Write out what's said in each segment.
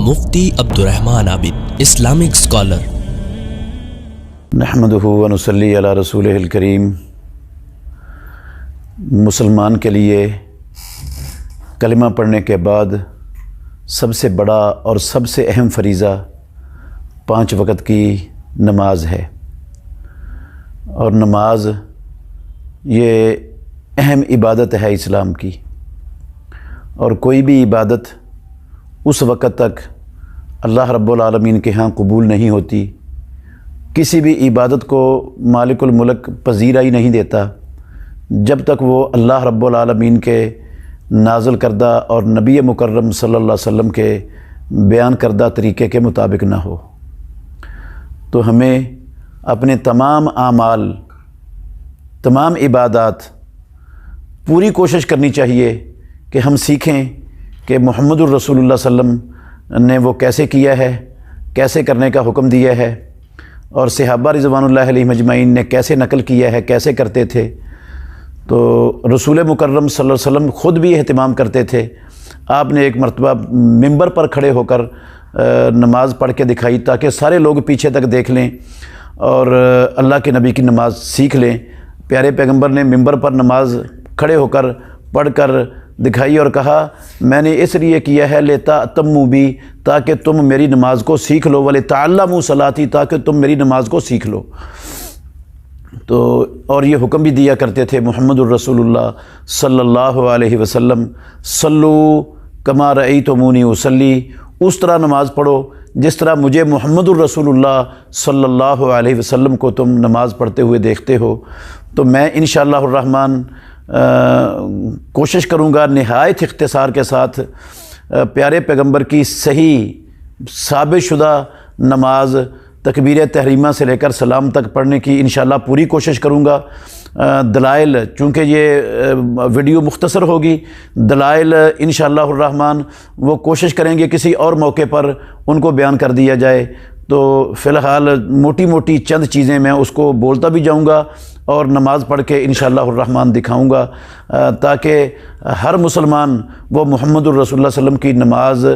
مفتی عبدالرحمن عابد، Islamic scholar. نحمدہ و نصلی علی رسولہ الکریم۔ مسلمان کے لیے کلمہ پڑھنے کے بعد سب سے بڑا اور سب سے اہم فریضہ 5 وقت کی نماز ہے، اور نماز یہ اہم عبادت ہے اسلام کی، اور کوئی بھی عبادت اس وقت تک اللہ رب العالمین کے ہاں قبول نہیں ہوتی۔ کسی بھی عبادت کو مالک الملک پذیرائی ہی نہیں دیتا جب تک وہ اللہ رب العالمین کے نازل کردہ اور نبی مکرم صلی اللہ علیہ وسلم کے بیان کردہ طریقے کے مطابق نہ ہو۔ تو ہمیں اپنے تمام اعمال، تمام عبادات پوری کوشش کرنی چاہیے کہ ہم سیکھیں کہ محمد الرسول اللہ صلی اللہ علیہ وسلم نے وہ کیسے کیا ہے، کیسے کرنے کا حکم دیا ہے، اور صحابہ رضوان اللہ علیہم اجمعین نے کیسے نقل کیا ہے، کیسے کرتے تھے۔ تو رسول مکرم صلی اللہ علیہ وسلم خود بھی اہتمام کرتے تھے۔ آپ نے ایک مرتبہ ممبر پر کھڑے ہو کر نماز پڑھ کے دکھائی تاکہ سارے لوگ پیچھے تک دیکھ لیں اور اللہ کے نبی کی نماز سیکھ لیں۔ پیارے پیغمبر نے ممبر پر نماز کھڑے ہو کر پڑھ کر دکھائی اور کہا، میں نے اس لیے کیا ہے لِتَأْتَمُّوا بِی، تاکہ تم میری نماز کو سیکھ لو، وَلِتَعَلَّمُوا صَلَاتِی، تاکہ تم میری نماز کو سیکھ لو۔ تو اور یہ حکم بھی دیا کرتے تھے محمد الرسول اللہ صلی اللہ علیہ وسلم، صلوا کما رأیتمونی اصلی، اس طرح نماز پڑھو جس طرح مجھے محمد الرسول اللہ صلی اللہ علیہ وسلم کو تم نماز پڑھتے ہوئے دیکھتے ہو۔ تو میں انشاءاللہ الرحمن کوشش کروں گا نہایت اختصار کے ساتھ پیارے پیغمبر کی صحیح ثابت شدہ نماز تکبیر تحریمہ سے لے کر سلام تک پڑھنے کی انشاءاللہ پوری کوشش کروں گا۔ دلائل، چونکہ یہ ویڈیو مختصر ہوگی، دلائل انشاءاللہ الرحمن وہ کوشش کریں گے کسی اور موقع پر ان کو بیان کر دیا جائے۔ تو فی الحال موٹی موٹی چند چیزیں میں اس کو بولتا بھی جاؤں گا اور نماز پڑھ کے انشاءاللہ الرحمن دکھاؤں گا، تاکہ ہر مسلمان وہ محمد الرسول اللہ صلی اللہ علیہ وسلم کی نماز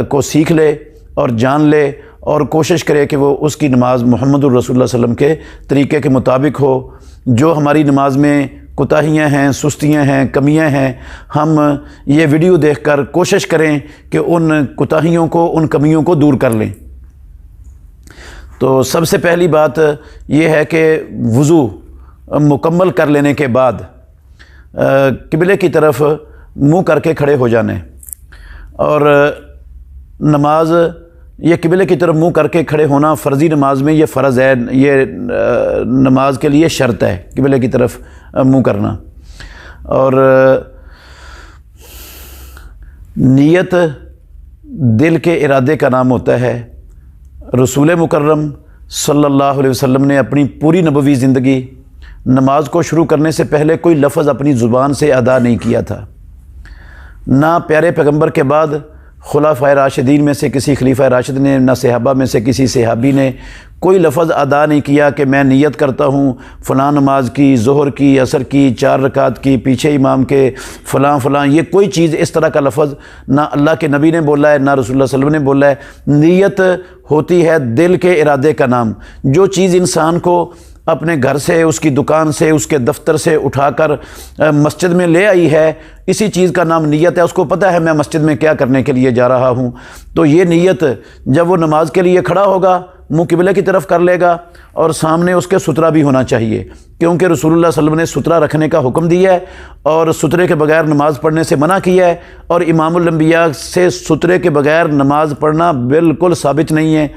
کو سیکھ لے اور جان لے، اور کوشش کرے کہ وہ اس کی نماز محمد الرسول اللہ صلی اللہ علیہ وسلم کے طریقے کے مطابق ہو۔ جو ہماری نماز میں کوتاہیاں ہیں، سستیاں ہیں، کمیاں ہیں، ہم یہ ویڈیو دیکھ کر کوشش کریں کہ ان کوتاہیوں کو، ان کمیوں کو دور کر لیں۔ تو سب سے پہلی بات یہ ہے کہ وضو مکمل کر لینے کے بعد قبلے کی طرف منہ کر کے کھڑے ہو جانے، اور نماز یہ قبلے کی طرف منہ کر کے کھڑے ہونا فرضی نماز میں یہ فرض ہے، یہ نماز کے لیے شرط ہے قبلے کی طرف منہ کرنا۔ اور نیت دل کے ارادے کا نام ہوتا ہے۔ رسول مکرم صلی اللہ علیہ وسلم نے اپنی پوری نبوی زندگی نماز کو شروع کرنے سے پہلے کوئی لفظ اپنی زبان سے ادا نہیں کیا تھا۔ نہ پیارے پیغمبر کے بعد خلفائے راشدین میں سے کسی خلیفہ راشد نے، نہ صحابہ میں سے کسی صحابی نے کوئی لفظ ادا نہیں کیا کہ میں نیت کرتا ہوں فلاں نماز کی، ظہر کی، عصر کی، 4 رکعت کی، پیچھے امام کے فلاں فلاں، یہ کوئی چیز اس طرح کا لفظ نہ اللہ کے نبی نے بولا ہے، نہ رسول اللہ صلی اللہ علیہ وسلم نے بولا ہے۔ نیت ہوتی ہے دل کے ارادے کا نام۔ جو چیز انسان کو اپنے گھر سے، اس کی دکان سے، اس کے دفتر سے اٹھا کر مسجد میں لے آئی ہے، اسی چیز کا نام نیت ہے۔ اس کو پتہ ہے میں مسجد میں کیا کرنے کے لیے جا رہا ہوں۔ تو یہ نیت جب وہ نماز کے لیے کھڑا ہوگا، منہ قبلے کی طرف کر لے گا، اور سامنے اس کے سترہ بھی ہونا چاہیے، کیونکہ رسول اللہ صلی اللہ علیہ وسلم نے سترہ رکھنے کا حکم دیا ہے اور سترے کے بغیر نماز پڑھنے سے منع کیا ہے، اور امام الانبیاء سے سترے کے بغیر نماز پڑھنا بالکل ثابت نہیں ہے۔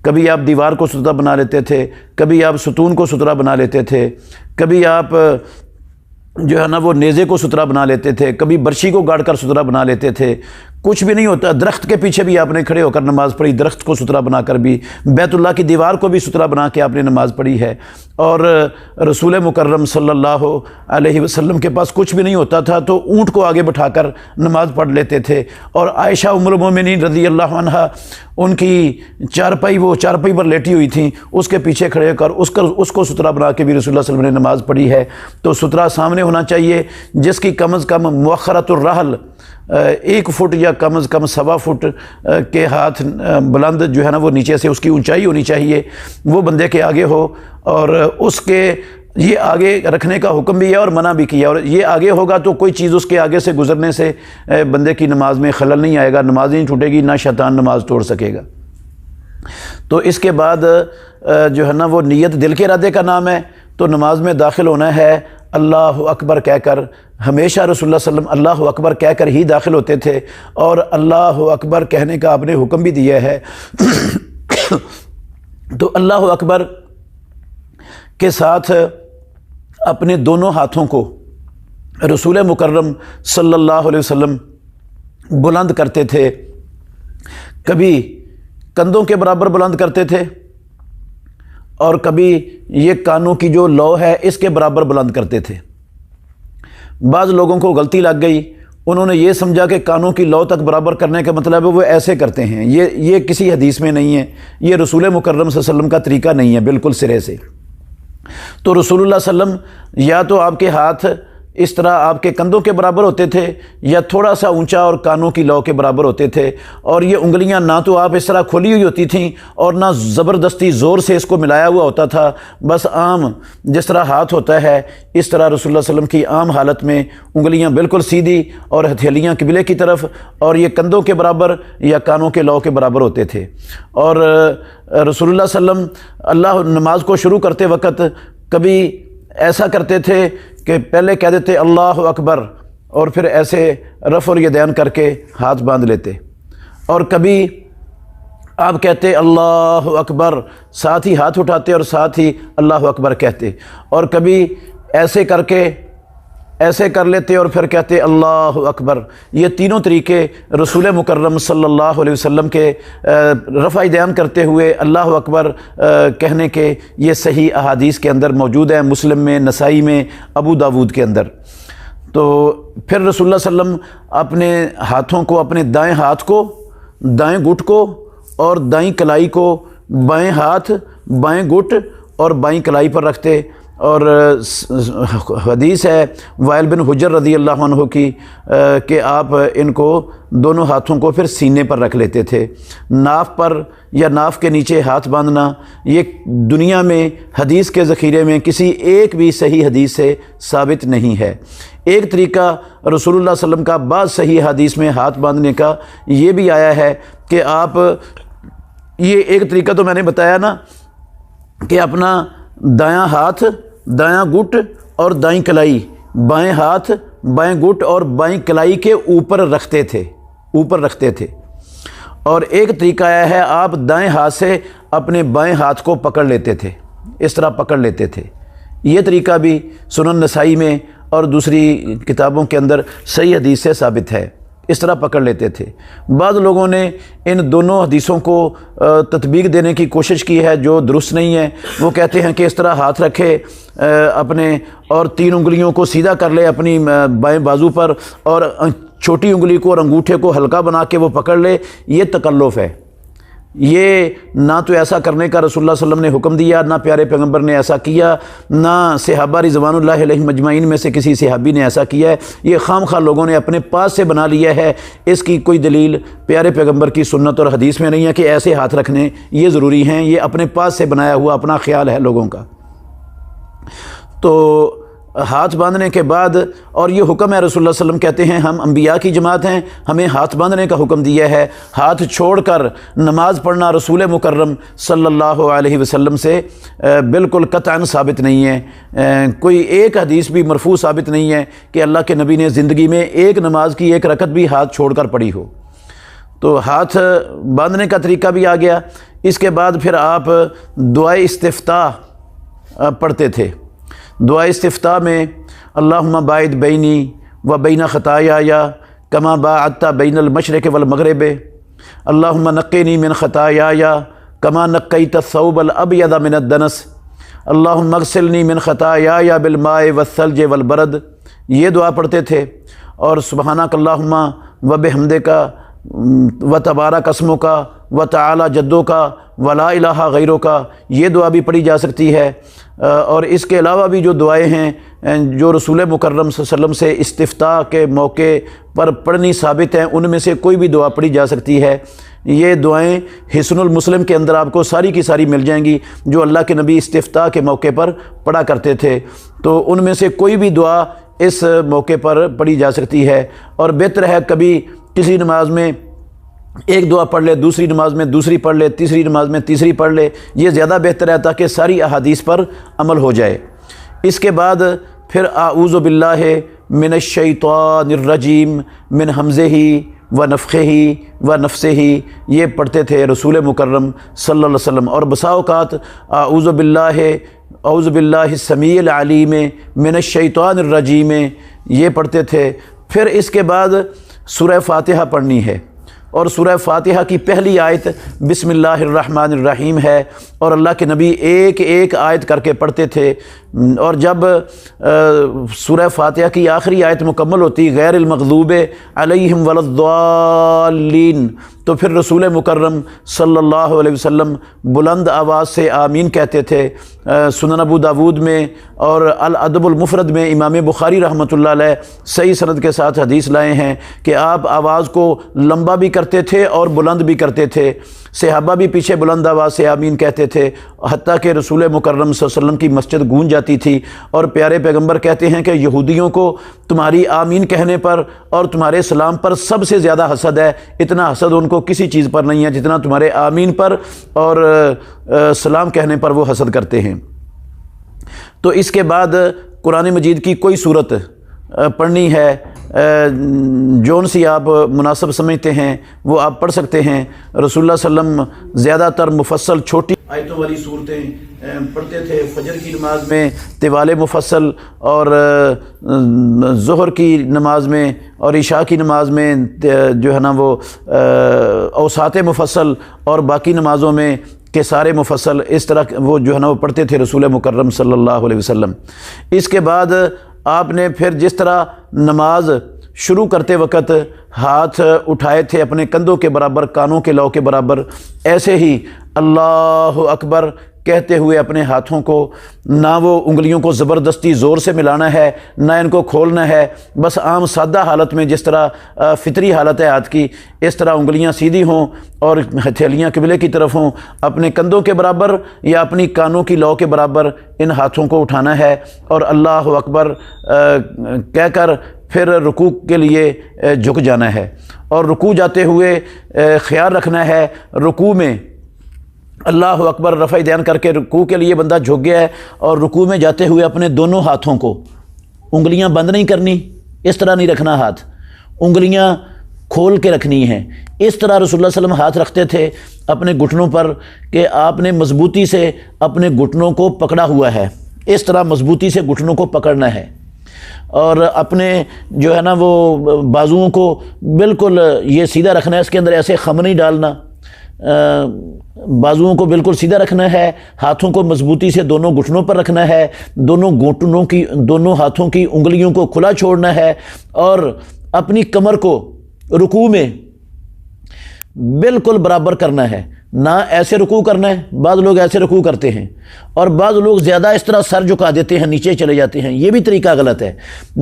کبھی آپ دیوار کو سترہ بنا لیتے تھے، کبھی آپ ستون کو سترہ بنا لیتے تھے، کبھی آپ جو ہے نا وہ نیزے کو سترہ بنا لیتے تھے، کبھی برشی کو گاڑ کر سترہ بنا لیتے تھے۔ کچھ بھی نہیں ہوتا۔ درخت کے پیچھے بھی آپ نے کھڑے ہو کر نماز پڑھی، درخت کو سترہ بنا کر بھی، بیت اللہ کی دیوار کو بھی سترہ بنا کے آپ نے نماز پڑھی ہے۔ اور رسول مکرم صلی اللہ علیہ وسلم کے پاس کچھ بھی نہیں ہوتا تھا تو اونٹ کو آگے بٹھا کر نماز پڑھ لیتے تھے، اور عائشہ ام المومنین رضی اللہ عنہا ان کی چارپائی، وہ چارپائی پر لیٹی ہوئی تھیں، اس کے پیچھے کھڑے ہو کر اس کو سترہ بنا کے بھی رسول اللہ صلی اللہ علیہ وسلم نے نماز پڑھی ہے۔ تو سترہ سامنے ہونا چاہیے، جس کی کم از کم مؤخرۃ الرحل 1 فٹ یا کم از کم 1.25 فٹ کے ہاتھ بلند جو ہے نا وہ نیچے سے اس کی اونچائی ہونی چاہیے، وہ بندے کے آگے ہو، اور اس کے یہ آگے رکھنے کا حکم بھی ہے اور منع بھی کیا، اور یہ آگے ہوگا تو کوئی چیز اس کے آگے سے گزرنے سے بندے کی نماز میں خلل نہیں آئے گا، نماز نہیں ٹوٹے گی، نہ شیطان نماز توڑ سکے گا۔ تو اس کے بعد جو ہے نا وہ نیت دل کے ارادے کا نام ہے، تو نماز میں داخل ہونا ہے اللہ اکبر کہہ کر۔ ہمیشہ رسول اللہ صلی اللہ علیہ وسلم اللہ اکبر کہہ کر ہی داخل ہوتے تھے، اور اللہ اکبر کہنے کا آپ نے حکم بھی دیا ہے۔ تو اللہ اکبر کے ساتھ اپنے دونوں ہاتھوں کو رسول مکرم صلی اللہ علیہ وسلم بلند کرتے تھے، کبھی کندھوں کے برابر بلند کرتے تھے، اور کبھی یہ کانوں کی جو لو ہے اس کے برابر بلند کرتے تھے۔ بعض لوگوں کو غلطی لگ گئی، انہوں نے یہ سمجھا کہ کانوں کی لو تک برابر کرنے کا مطلب ہے وہ ایسے کرتے ہیں، یہ کسی حدیث میں نہیں ہے، یہ رسول مکرم صلی اللہ علیہ وسلم کا طریقہ نہیں ہے بالکل سرے سے۔ تو رسول اللہ صلی اللہ علیہ وسلم یا تو آپ کے ہاتھ اس طرح آپ کے کندھوں کے برابر ہوتے تھے، یا تھوڑا سا اونچا اور کانوں کی لو کے برابر ہوتے تھے، اور یہ انگلیاں نہ تو آپ اس طرح کھلی ہوئی ہوتی تھیں اور نہ زبردستی زور سے اس کو ملایا ہوا ہوتا تھا، بس عام جس طرح ہاتھ ہوتا ہے اس طرح رسول اللہ صلی اللہ علیہ وسلم کی عام حالت میں انگلیاں بالکل سیدھی اور ہتھیلیاں قبلے کی طرف، اور یہ کندھوں کے برابر یا کانوں کے لو کے برابر ہوتے تھے۔ اور رسول اللہ صلی اللہ علیہ وسلم نماز کو شروع کرتے وقت کبھی ایسا کرتے تھے کہ پہلے کہہ دیتے اللہ اکبر اور پھر ایسے رفع الیدین کر کے ہاتھ باندھ لیتے، اور کبھی آپ کہتے اللہ اکبر ساتھ ہی ہاتھ اٹھاتے اور ساتھ ہی اللہ اکبر کہتے، اور کبھی ایسے کر کے ایسے کر لیتے اور پھر کہتے اللہ اکبر۔ یہ تینوں طریقے رسول مکرم صلی اللہ علیہ وسلم کے رفع یدین کرتے ہوئے اللہ اکبر کہنے کے یہ صحیح احادیث کے اندر موجود ہیں، مسلم میں، نسائی میں، ابو داود کے اندر۔ تو پھر رسول اللہ صلی اللہ علیہ وسلم اپنے ہاتھوں کو، اپنے دائیں ہاتھ کو، دائیں گھٹ کو اور دائیں کلائی کو بائیں ہاتھ، بائیں گھٹ اور بائیں کلائی پر رکھتے، اور حدیث ہے وائل بن حجر رضی اللہ عنہ کی کہ آپ ان کو دونوں ہاتھوں کو پھر سینے پر رکھ لیتے تھے۔ ناف پر یا ناف کے نیچے ہاتھ باندھنا یہ دنیا میں حدیث کے ذخیرے میں کسی ایک بھی صحیح حدیث سے ثابت نہیں ہے۔ ایک طریقہ رسول اللہ صلی اللہ علیہ وسلم کا بعض صحیح حدیث میں ہاتھ باندھنے کا یہ بھی آیا ہے کہ آپ، یہ ایک طریقہ تو میں نے بتایا نا کہ اپنا دایاں ہاتھ، دایاں گھٹ اور دائیں کلائی، بائیں ہاتھ، بائیں گھٹ اور بائیں کلائی کے اوپر رکھتے تھے۔ اور ایک طریقہ آیا ہے آپ دائیں ہاتھ سے اپنے بائیں ہاتھ کو پکڑ لیتے تھے، اس طرح پکڑ لیتے تھے۔ یہ طریقہ بھی سنن نسائی میں اور دوسری کتابوں کے اندر صحیح حدیث سے ثابت ہے، اس طرح پکڑ لیتے تھے۔ بعض لوگوں نے ان دونوں حدیثوں کو تطبیق دینے کی کوشش کی ہے جو درست نہیں ہے۔ وہ کہتے ہیں کہ اس طرح ہاتھ رکھے اپنے اور 3 انگلیوں کو سیدھا کر لے اپنی بائیں بازو پر، اور چھوٹی انگلی کو اور انگوٹھے کو ہلکا بنا کے وہ پکڑ لے، یہ تکلف ہے۔ یہ نہ تو ایسا کرنے کا رسول اللہ صلی اللہ علیہ وسلم نے حکم دیا، نہ پیارے پیغمبر نے ایسا کیا، نہ صحابہ رضوان اللہ علیہم مجمعین میں سے کسی صحابی نے ایسا کیا ہے۔ یہ خام خواہ لوگوں نے اپنے پاس سے بنا لیا ہے، اس کی کوئی دلیل پیارے پیغمبر کی سنت اور حدیث میں نہیں ہے کہ ایسے ہاتھ رکھنے یہ ضروری ہیں، یہ اپنے پاس سے بنایا ہوا اپنا خیال ہے لوگوں کا۔ تو ہاتھ باندھنے کے بعد، اور یہ حکم ہے، رسول اللہ صلی اللہ علیہ وسلم کہتے ہیں ہم انبیاء کی جماعت ہیں، ہمیں ہاتھ باندھنے کا حکم دیا ہے۔ ہاتھ چھوڑ کر نماز پڑھنا رسول مکرم صلی اللہ علیہ وسلم سے بالکل قطعاً ثابت نہیں ہے۔ کوئی ایک حدیث بھی مرفوع ثابت نہیں ہے کہ اللہ کے نبی نے زندگی میں ایک نماز کی ایک رکعت بھی ہاتھ چھوڑ کر پڑھی ہو۔ تو ہاتھ باندھنے کا طریقہ بھی آ گیا۔ اس کے بعد پھر آپ دعائے استفتاح پڑھتے تھے۔ دعائے استفتاح میں اللہم باعد بینی و بین خطایایا کما باعدت بین المشرق والمغرب، اللہم نقینی من خطایایا کما نقیت الثوب الابیض من الدنس، اللہم اغسلنی من خطایایا بالماء والثلج والبرد۔ یہ دعا پڑھتے تھے، اور سبحانک اللہم و بحمدک و تبارک اسمک و تعالی جدوں کا ولا الہ غیروں کا، یہ دعا بھی پڑھی جا سکتی ہے۔ اور اس کے علاوہ بھی جو دعائیں ہیں جو رسول مکرم صلی اللہ علیہ وسلم سے استفتاء کے موقع پر پڑھنی ثابت ہیں، ان میں سے کوئی بھی دعا پڑھی جا سکتی ہے۔ یہ دعائیں حصن المسلم کے اندر آپ کو ساری کی ساری مل جائیں گی جو اللہ کے نبی استفتاء کے موقع پر پڑھا کرتے تھے، تو ان میں سے کوئی بھی دعا اس موقع پر پڑھی جا سکتی ہے۔ اور بہتر ہے کبھی کسی نماز میں ایک دعا پڑھ لے، دوسری نماز میں دوسری پڑھ لے، تیسری نماز میں تیسری پڑھ لے، یہ زیادہ بہتر ہے تاکہ ساری احادیث پر عمل ہو جائے۔ اس کے بعد پھر اعوذ باللہ من الشیطان الرجیم من حمزہ و نفخہ و نفثہ، یہ پڑھتے تھے رسول مکرم صلی اللہ علیہ وسلم۔ اور بسا اوقات اعوذ باللہ السمیع العلیم من الشیطان الرجیم یہ پڑھتے تھے۔ پھر اس کے بعد سورہ فاتحہ پڑھنی ہے، اور سورہ فاتحہ کی پہلی آیت بسم اللہ الرحمن الرحیم ہے، اور اللہ کے نبی ایک ایک آیت کر کے پڑھتے تھے۔ اور جب سورہ فاتحہ کی آخری آیت مکمل ہوتی غیر المغضوب علیہم ولا الضالین، تو پھر رسول مکرم صلی اللہ علیہ وسلم بلند آواز سے آمین کہتے تھے۔ سنن ابو داود میں اور الادب المفرد میں امام بخاری رحمۃ اللہ علیہ صحیح سند کے ساتھ حدیث لائے ہیں کہ آپ آواز کو لمبا بھی کرتے تھے اور بلند بھی کرتے تھے، صحابہ بھی پیچھے بلند آواز سے آمین کہتے تھے، حتیٰ کہ رسول مکرم صلی اللہ علیہ وسلم کی مسجد گونج جاتی تھی۔ اور پیارے پیغمبر کہتے ہیں کہ یہودیوں کو تمہاری آمین کہنے پر اور تمہارے سلام پر سب سے زیادہ حسد ہے، اتنا حسد ان کو کسی چیز پر نہیں ہے جتنا تمہارے آمین پر اور سلام کہنے پر وہ حسد کرتے ہیں۔ تو اس کے بعد قرآن مجید کی کوئی صورت پڑھنی ہے، جون سی آپ مناسب سمجھتے ہیں وہ آپ پڑھ سکتے ہیں۔ رسول اللہ صلی اللہ علیہ وسلم زیادہ تر مفصل چھوٹی آیتوں والی صورتیں پڑھتے تھے، فجر کی نماز میں طوال مفصل، اور ظہر کی نماز میں اور عشاء کی نماز میں جو ہے نا وہ اوساط مفصل، اور باقی نمازوں میں کہ سارے مفصل، اس طرح وہ جو ہے نا وہ پڑھتے تھے رسول مکرم صلی اللہ علیہ وسلم۔ اس کے بعد آپ نے پھر جس طرح نماز شروع کرتے وقت ہاتھ اٹھائے تھے اپنے کندھوں کے برابر، کانوں کے لو کے برابر، ایسے ہی اللہ اکبر کہتے ہوئے اپنے ہاتھوں کو نہ وہ انگلیوں کو زبردستی زور سے ملانا ہے، نہ ان کو کھولنا ہے، بس عام سادہ حالت میں جس طرح فطری حالت ہے ہاتھ کی، اس طرح انگلیاں سیدھی ہوں اور ہتھیلیاں قبلے کی طرف ہوں، اپنے کندھوں کے برابر یا اپنی کانوں کی لو کے برابر ان ہاتھوں کو اٹھانا ہے، اور اللہ اکبر کہہ کر پھر رکوع کے لیے جھک جانا ہے۔ اور رکوع جاتے ہوئے خیال رکھنا ہے رکوع میں اللہ اکبر رفع دین کر کے رکوع کے لیے بندہ جھک گیا ہے، اور رکوع میں جاتے ہوئے اپنے دونوں ہاتھوں کو، انگلیاں بند نہیں کرنی، اس طرح نہیں رکھنا ہاتھ، انگلیاں کھول کے رکھنی ہیں۔ اس طرح رسول اللہ صلی اللہ علیہ وسلم ہاتھ رکھتے تھے اپنے گھٹنوں پر کہ آپ نے مضبوطی سے اپنے گھٹنوں کو پکڑا ہوا ہے، اس طرح مضبوطی سے گھٹنوں کو پکڑنا ہے، اور اپنے جو ہے نا وہ بازوؤں کو بالکل یہ سیدھا رکھنا ہے، اس کے اندر ایسے خم نہیں ڈالنا، بازوؤں کو بالکل سیدھا رکھنا ہے، ہاتھوں کو مضبوطی سے دونوں گھٹنوں پر رکھنا ہے، دونوں ہاتھوں کی انگلیوں کو کھلا چھوڑنا ہے، اور اپنی کمر کو رکوع میں بالکل برابر کرنا ہے، نہ ایسے رکوع کرنا ہے، بعض لوگ ایسے رکوع کرتے ہیں اور بعض لوگ زیادہ اس طرح سر جھکا دیتے ہیں، نیچے چلے جاتے ہیں، یہ بھی طریقہ غلط ہے۔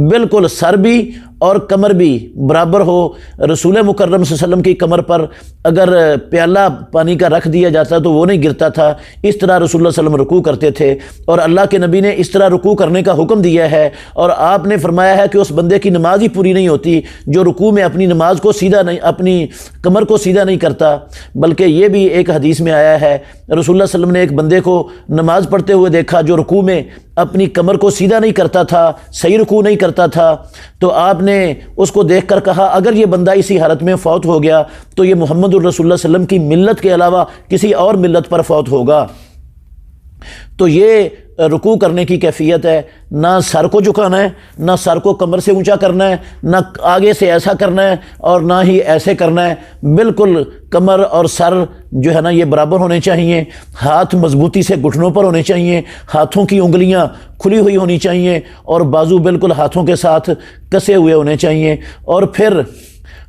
بالکل سر بھی اور کمر بھی برابر ہو۔ رسول مکرم صلی اللہ علیہ وسلم کی کمر پر اگر پیالہ پانی کا رکھ دیا جاتا تو وہ نہیں گرتا تھا، اس طرح رسول اللہ صلی اللہ علیہ وسلم رکوع کرتے تھے، اور اللہ کے نبی نے اس طرح رکوع کرنے کا حکم دیا ہے، اور آپ نے فرمایا ہے کہ اس بندے کی نماز ہی پوری نہیں ہوتی جو رکوع میں اپنی نماز کو سیدھا نہیں، اپنی کمر کو سیدھا نہیں کرتا۔ بلکہ یہ بھی ایک حدیث میں آیا ہے، رسول اللہ صلی اللہ علیہ وسلم نے ایک بندے کو نماز پڑھتے ہوئے دیکھا جو رکوع میں اپنی کمر کو سیدھا نہیں کرتا تھا، صحیح رکوع نہیں کرتا تھا، تو آپ نے اس کو دیکھ کر کہا اگر یہ بندہ اسی حالت میں فوت ہو گیا تو یہ محمد الرسول اللہ صلی اللہ علیہ وسلم کی ملت کے علاوہ کسی اور ملت پر فوت ہوگا۔ تو یہ رکوع کرنے کی کیفیت ہے، نہ سر کو جھکانا ہے، نہ سر کو کمر سے اونچا کرنا ہے، نہ آگے سے ایسا کرنا ہے اور نہ ہی ایسے کرنا ہے، بالکل کمر اور سر جو ہے نا یہ برابر ہونے چاہیے، ہاتھ مضبوطی سے گھٹنوں پر ہونے چاہیے، ہاتھوں کی انگلیاں کھلی ہوئی ہونی چاہیے، اور بازو بالکل ہاتھوں کے ساتھ کسے ہوئے ہونے چاہیے، اور پھر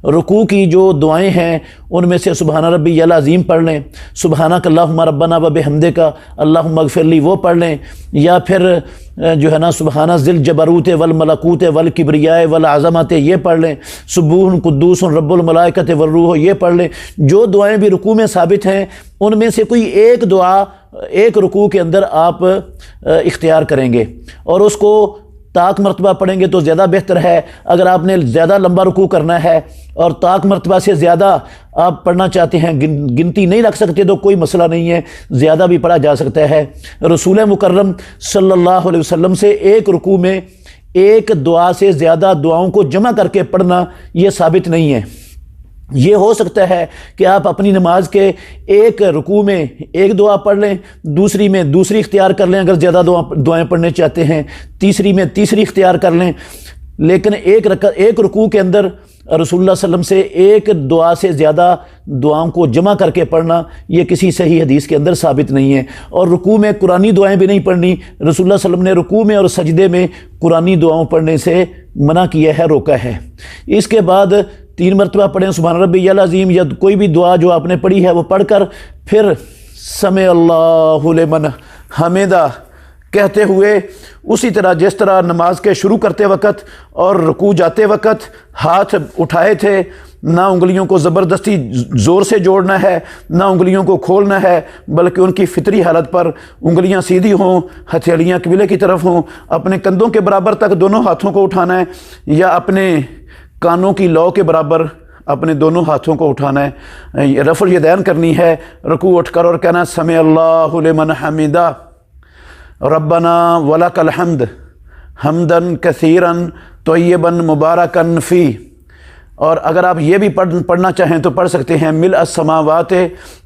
رکوع کی جو دعائیں ہیں ان میں سے سبحان ربی العظیم پڑھ لیں، سبحانک اللہم ربنا و بحمدک اللہم اغفر لی وہ پڑھ لیں، یا پھر جو ہے نا سبحان ذی الجبروت والملکوت والکبریاء والعظمت یہ پڑھ لیں، سبوح قدوس رب الملائکۃ والروح یہ پڑھ لیں۔ جو دعائیں بھی رکوع میں ثابت ہیں ان میں سے کوئی ایک دعا ایک رکوع کے اندر آپ اختیار کریں گے اور اس کو طاق مرتبہ پڑھیں گے تو زیادہ بہتر ہے۔ اگر آپ نے زیادہ لمبا رکوع کرنا ہے اور طاق مرتبہ سے زیادہ آپ پڑھنا چاہتے ہیں، گنتی نہیں رکھ سکتے تو کوئی مسئلہ نہیں ہے، زیادہ بھی پڑھا جا سکتا ہے۔ رسول مکرم صلی اللہ علیہ وسلم سے ایک رکوع میں ایک دعا سے زیادہ دعاؤں کو جمع کر کے پڑھنا یہ ثابت نہیں ہے۔ یہ ہو سکتا ہے کہ آپ اپنی نماز کے ایک رکوع میں ایک دعا پڑھ لیں، دوسری میں دوسری اختیار کر لیں اگر زیادہ دعائیں پڑھنے چاہتے ہیں، تیسری میں تیسری اختیار کر لیں، لیکن ایک رکوع کے اندر رسول اللہ صلی اللہ علیہ وسلم سے ایک دعا سے زیادہ دعاؤں کو جمع کر کے پڑھنا یہ کسی صحیح حدیث کے اندر ثابت نہیں ہے۔ اور رکوع میں قرآنی دعائیں بھی نہیں پڑھنی، رسول اللہ صلی اللہ علیہ وسلم نے رکوع میں اور سجدے میں قرآنی دعاؤں پڑھنے سے منع کیا ہے، روکا ہے۔ اس کے بعد 3 مرتبہ پڑھیں سبحان ربی العظیم، یا کوئی بھی دعا جو آپ نے پڑھی ہے وہ پڑھ کر پھر سمع اللہ لمن حمدہ کہتے ہوئے اسی طرح جس طرح نماز کے شروع کرتے وقت اور رکوع جاتے وقت ہاتھ اٹھائے تھے، نہ انگلیوں کو زبردستی زور سے جوڑنا ہے نہ انگلیوں کو کھولنا ہے، بلکہ ان کی فطری حالت پر انگلیاں سیدھی ہوں، ہتھیلیاں قبلے کی طرف ہوں، اپنے کندھوں کے برابر تک دونوں ہاتھوں کو اٹھانا ہے یا اپنے کانوں کی لو کے برابر اپنے دونوں ہاتھوں کو اٹھانا ہے، رفع الیدین کرنی ہے، رکوع اٹھ کر اور کہنا سمع اللہ لمن حمدہ ربنا ولک الحمد حمدا کثیرا طیبا مبارکا فی۔ اور اگر آپ یہ بھی پڑھنا چاہیں تو پڑھ سکتے ہیں ملء السماوات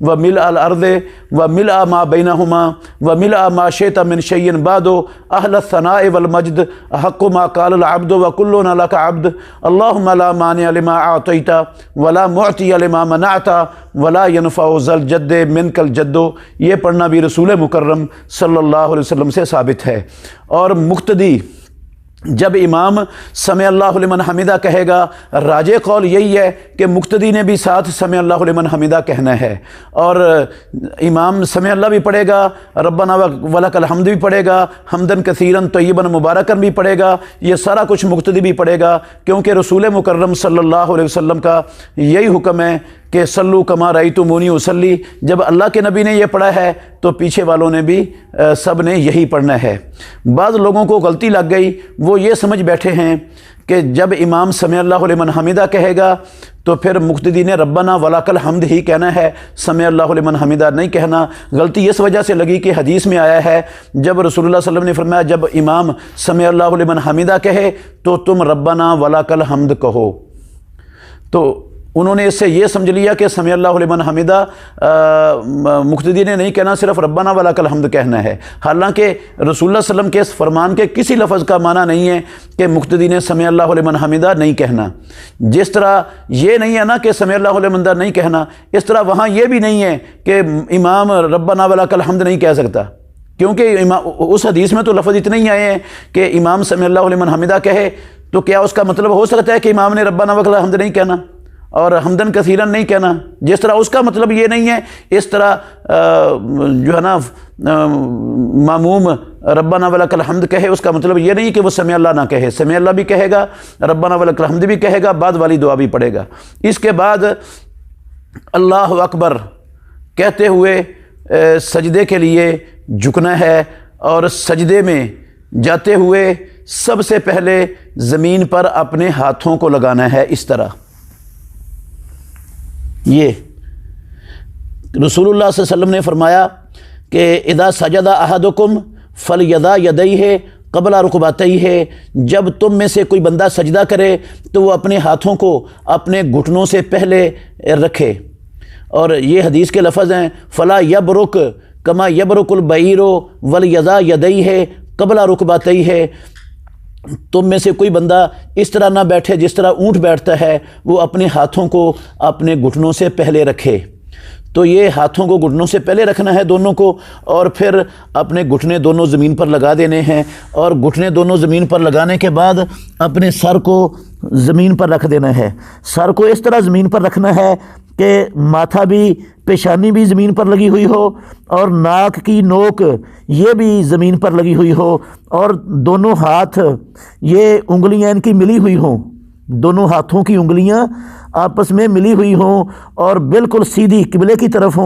و ملء الارض و ملء ما بینہما و ملء ما شئت من شیء بعد اہل الثناء والمجد احق ما قال العبد وکلنا لک عبد اللہم لا مانع لما اعطیت ولا معطی لما منعت ولا ينفع ذا الجد منک الجد۔ یہ پڑھنا بھی رسول مکرم صلی اللہ علیہ وسلم سے ثابت ہے۔ اور مقتدی جب امام سمع اللہ لمن حمدہ کہے گا، راجح قول یہی ہے کہ مقتدی نے بھی ساتھ سمع اللہ لمن حمدہ کہنا ہے، اور امام سمع اللہ بھی پڑھے گا، ربنا ولک الحمد بھی پڑھے گا، حمدن کثیرن طیبن مبارکن بھی پڑھے گا، یہ سارا کچھ مقتدی بھی پڑھے گا، کیونکہ رسول مکرم صلی اللہ علیہ وسلم کا یہی حکم ہے کہ صلو کما رأیتمونی اصلی۔ جب اللہ کے نبی نے یہ پڑھا ہے تو پیچھے والوں نے بھی سب نے یہی پڑھنا ہے۔ بعض لوگوں کو غلطی لگ گئی، وہ یہ سمجھ بیٹھے ہیں کہ جب امام سمع اللہ لمن حمدہ کہے گا تو پھر مقتدی نے ربنا ولک الحمد ہی کہنا ہے، سمع اللہ لمن حمدہ نہیں کہنا۔ غلطی اس وجہ سے لگی کہ حدیث میں آیا ہے جب رسول اللہ صلی اللہ علیہ وسلم نے فرمایا جب امام سمع اللہ لمن حمدہ کہے تو تم ربنا ولک الحمد کہو، تو انہوں نے اس سے یہ سمجھ لیا کہ سمع اللہ لمن حمدہ مقتدی نے نہیں کہنا، صرف ربنا ولک الحمد کہنا ہے، حالانکہ رسول اللہ صلی اللہ علیہ وسلم کے اس فرمان کے کسی لفظ کا معنی نہیں ہے کہ مقتدی نے سمع اللہ لمن حمدہ نہیں کہنا۔ جس طرح یہ نہیں ہے نا کہ سمع اللہ لمن حمدہ نہیں کہنا، اس طرح وہاں یہ بھی نہیں ہے کہ امام ربنا ولک الحمد نہیں کہہ سکتا، کیونکہ اس حدیث میں تو لفظ اتنے ہی آئے ہیں کہ امام سمع اللہ لمن حمدہ کہے، تو کیا اس کا مطلب ہو سکتا ہے کہ امام نے ربنا ولک الحمد نہیں کہنا اور حمدن کثیرن نہیں کہنا؟ جس طرح اس کا مطلب یہ نہیں ہے، اس طرح جو ہے نا ماموم ربنا ولک الحمد کہے اس کا مطلب یہ نہیں کہ وہ سمع اللہ نہ کہے، سمع اللہ بھی کہے گا، ربنا ولک الحمد بھی کہے گا، بعد والی دعا بھی پڑھے گا۔ اس کے بعد اللہ اکبر کہتے ہوئے سجدے کے لیے جھکنا ہے، اور سجدے میں جاتے ہوئے سب سے پہلے زمین پر اپنے ہاتھوں کو لگانا ہے، اس طرح۔ یہ رسول اللہ صلی اللہ علیہ وسلم نے فرمایا کہ اذا سجد احدکم فلیضع یدیہ قبل رکبتیہ، جب تم میں سے کوئی بندہ سجدہ کرے تو وہ اپنے ہاتھوں کو اپنے گھٹنوں سے پہلے رکھے، اور یہ حدیث کے لفظ ہیں فلا یبرک کما یبرک البعیر ولیضع یدیہ قبل رکبتیہ، تم میں سے کوئی بندہ اس طرح نہ بیٹھے جس طرح اونٹ بیٹھتا ہے، وہ اپنے ہاتھوں کو اپنے گھٹنوں سے پہلے رکھے۔ تو یہ ہاتھوں کو گھٹنوں سے پہلے رکھنا ہے دونوں کو، اور پھر اپنے گھٹنے دونوں زمین پر لگا دینے ہیں، اور گھٹنے دونوں زمین پر لگانے کے بعد اپنے سر کو زمین پر رکھ دینا ہے. سر کو اس طرح زمین پر رکھنا ہے کہ ماتھا بھی، پیشانی بھی زمین پر لگی ہوئی ہو، اور ناک کی نوک یہ بھی زمین پر لگی ہوئی ہو، اور دونوں ہاتھ یہ انگلیاں ان کی ملی ہوئی ہوں، دونوں ہاتھوں کی انگلیاں آپس میں ملی ہوئی ہوں اور بالکل سیدھی قبلے کی طرف ہوں.